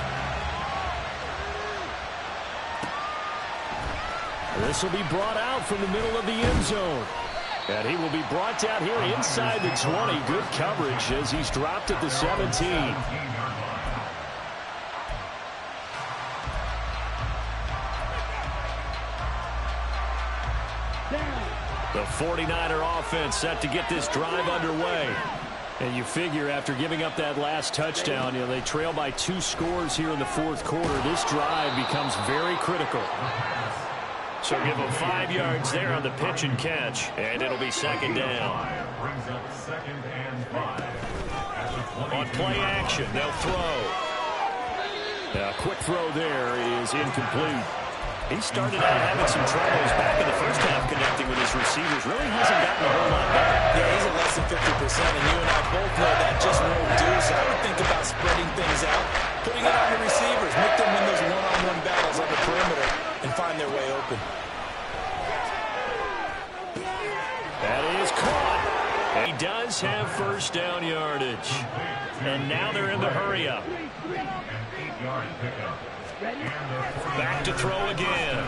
This will be brought out from the middle of the end zone. And he will be brought down here inside the 20. Good coverage as he's dropped at the 17. The 49er offense set to get this drive underway. And you figure after giving up that last touchdown, they trail by 2 scores here in the 4th quarter. This drive becomes very critical. So give them 5 yards there on the pitch and catch, and it'll be 2nd down. On play action, they'll throw. A quick throw there is incomplete. He started out having some troubles back in the first half connecting with his receivers. Really hasn't gotten a whole lot better. Yeah, he's at less than 50%, and you and I both know that just won't do. So I would think about spreading things out, putting it on the receivers, make them win those one-on-one battles on the perimeter, and find their way open. That is caught. He does have first down yardage. And now they're in the hurry-up. Back to throw again.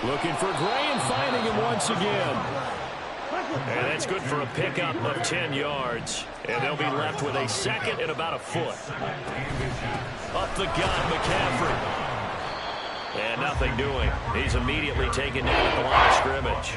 Looking for Gray and finding him once again. And that's good for a pickup of 10 yards. And they'll be left with a 2nd and about a foot. Up the gut, McCaffrey. And nothing doing. He's immediately taken down at the line of scrimmage.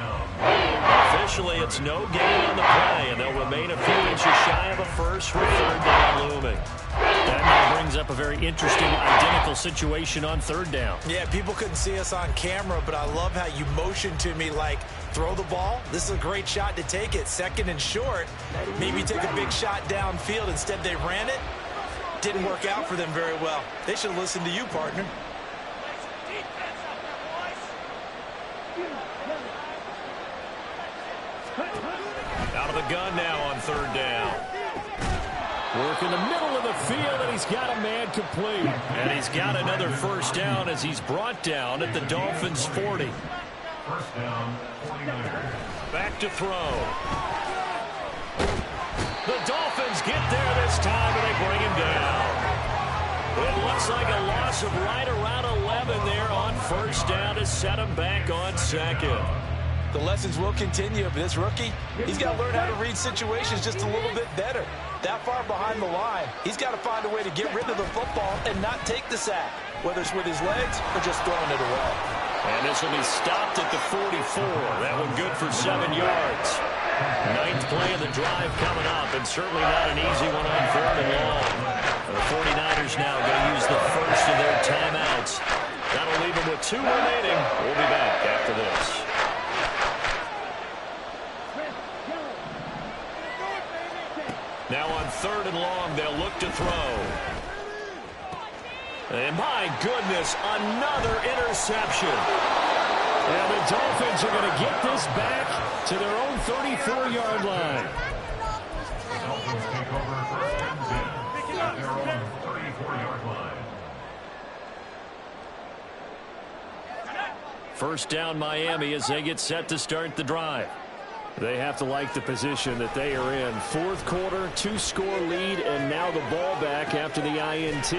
Officially, it's no gain on the play, and they'll remain a few inches shy of a first with 3rd down looming. That now brings up a very interesting identical situation on 3rd down. Yeah, people couldn't see us on camera, but I love how you motioned to me like, throw the ball. This is a great shot to take it. 2nd and short. Maybe take a big shot downfield. Instead, they ran it. Didn't work out for them very well. They should have listened to you, partner. Out of the gun now on 3rd down. Work in the middle of the field, and he's got a man complete. And he's got another first down as he's brought down at the Dolphins' 40. First down, 49ers. Back to throw. The Dolphins get there this time, and they bring him down. It looks like a loss of right around 11 there on first down to set him back on 2nd. The lessons will continue. But this rookie, he's got to learn how to read situations just a little bit better. That far behind the line, he's got to find a way to get rid of the football and not take the sack, whether it's with his legs or just throwing it away. And this will be stopped at the 44. That one good for 7 yards. Ninth play of the drive coming up, and certainly not an easy one on 3rd and long. The 49ers now going to use the first of their timeouts. That'll leave them with 2 remaining. We'll be back after this. Now on 3rd and long, they'll look to throw. And my goodness, another interception. And the Dolphins are going to get this back to their own 34-yard line. The Dolphins take over 1st and 10 at their own 34-yard line. First down Miami as they get set to start the drive. They have to like the position that they are in. 4th quarter, 2-score lead, and now the ball back after the INT.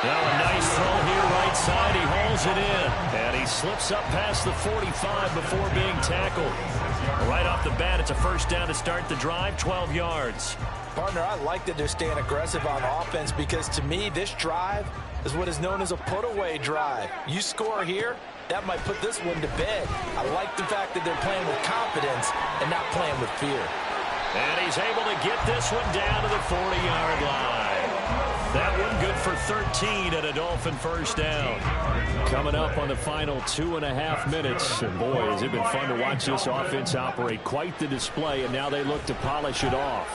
Now a nice throw here right side. He hauls it in. And he slips up past the 45 before being tackled. Right off the bat, it's a first down to start the drive, 12 yards. Partner, I like that they're staying aggressive on offense because to me, this drive is what is known as a put-away drive. You score here, that might put this one to bed. I like the fact that they're playing with confidence and not playing with fear. And he's able to get this one down to the 40-yard line. That one good for 13 at a Dolphin first down. Coming up on the final 2.5 minutes. And boy, has it been fun to watch this offense operate. Quite the display, and now they look to polish it off.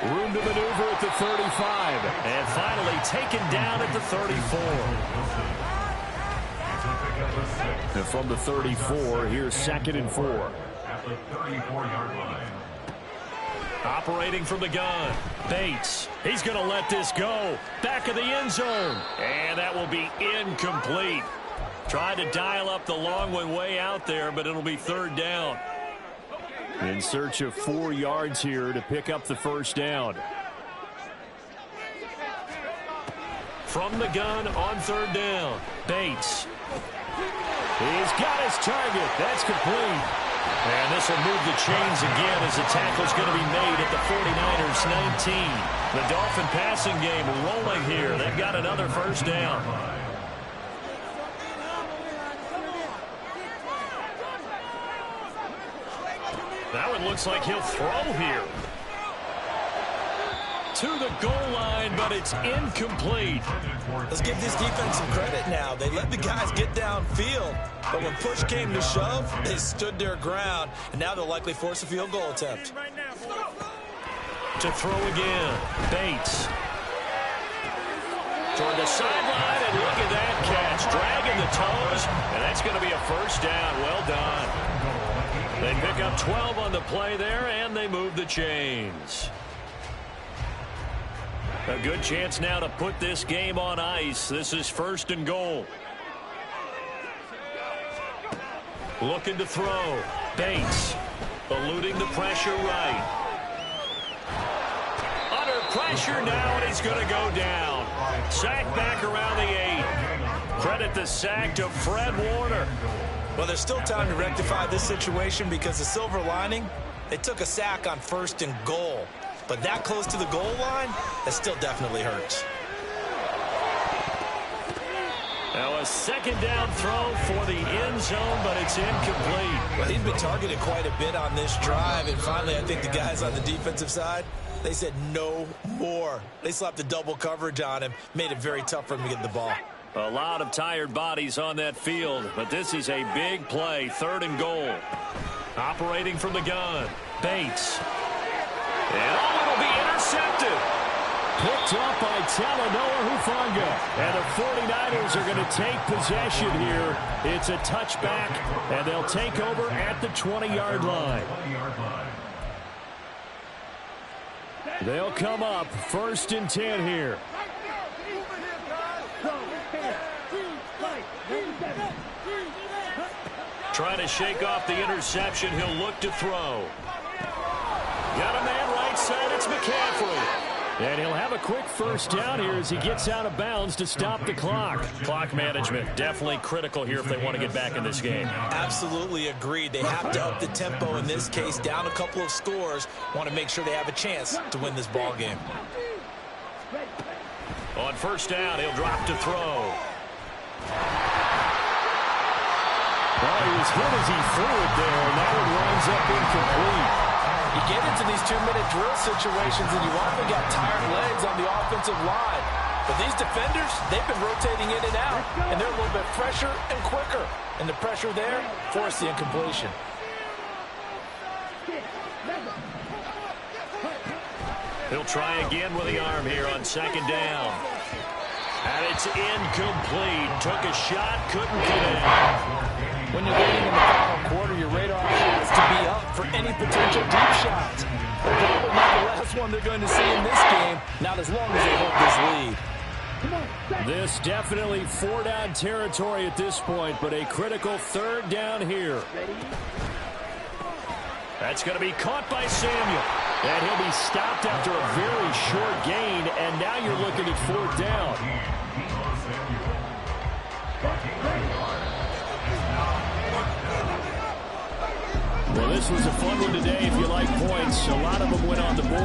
Room to maneuver at the 35. And finally taken down at the 34. And from the 34, here's 2nd and 4. At the 34-yard line. Operating from the gun. Bates. He's going to let this go. Back of the end zone. And that will be incomplete. Tried to dial up the long one way out there, but it'll be 3rd down. In search of 4 yards here to pick up the first down. From the gun on 3rd down. Bates. He's got his target. That's complete. And this will move the chains again as the tackle's going to be made at the 49ers 19. The Dolphin passing game rolling here. They've got another first down. That one looks like he'll throw here. To the goal line, but it's incomplete. Let's give this defense some credit now. They let the guys get downfield, but when push came to shove, they stood their ground, and now they'll likely force a field goal attempt. To throw again, Bates. Toward the sideline, and look at that catch. Dragging the toes, and that's going to be a first down. Well done. They pick up 12 on the play there, and they move the chains. A good chance now to put this game on ice. This is 1st and goal. Looking to throw. Bates eluding the pressure right. Under pressure now, and he's going to go down. Sack back around the 8. Credit the sack to Fred Warner. Well, there's still time to rectify this situation because the silver lining, they took a sack on 1st and goal. But that close to the goal line, that still definitely hurts. Now a 2nd down throw for the end zone, but it's incomplete. Well, he's been targeted quite a bit on this drive, and finally I think the guys on the defensive side, they said no more. They slapped the double coverage on him, made it very tough for him to get the ball. A lot of tired bodies on that field, but this is a big play, 3rd and goal. Operating from the gun, Bates. And it'll be intercepted. Picked up by Talanoa Hufanga. And the 49ers are going to take possession here. It's a touchback, and they'll take over at the 20-yard line. They'll come up 1st and 10 here. Trying to shake off the interception. He'll look to throw. Got a man right side. It's McCaffrey. And he'll have a quick first down here as he gets out of bounds to stop the clock. Clock management, definitely critical here if they want to get back in this game. Absolutely agreed. They have to up the tempo in this case, down a couple of scores. Want to make sure they have a chance to win this ball game. On first down, he'll drop to throw. Well, he was hit as he threw it there, and that one winds up incomplete. You get into these 2-minute drill situations, and you often got tired legs on the offensive line. But these defenders, they've been rotating in and out, and they're a little bit fresher and quicker. And the pressure there forced the incompletion. He'll try again with the arm here on second down. And it's incomplete. Took a shot, couldn't get in. When you're leading in the final quarter, your radar has to be up for any potential deep shots. Probably not the last one they're going to see in this game, not as long as they hold this lead. This definitely 4-down territory at this point, but a critical third down here. That's going to be caught by Samuel. And he'll be stopped after a very short gain, and now you're looking at fourth down. Well, this was a fun one today if you like points. A lot of them went on the board.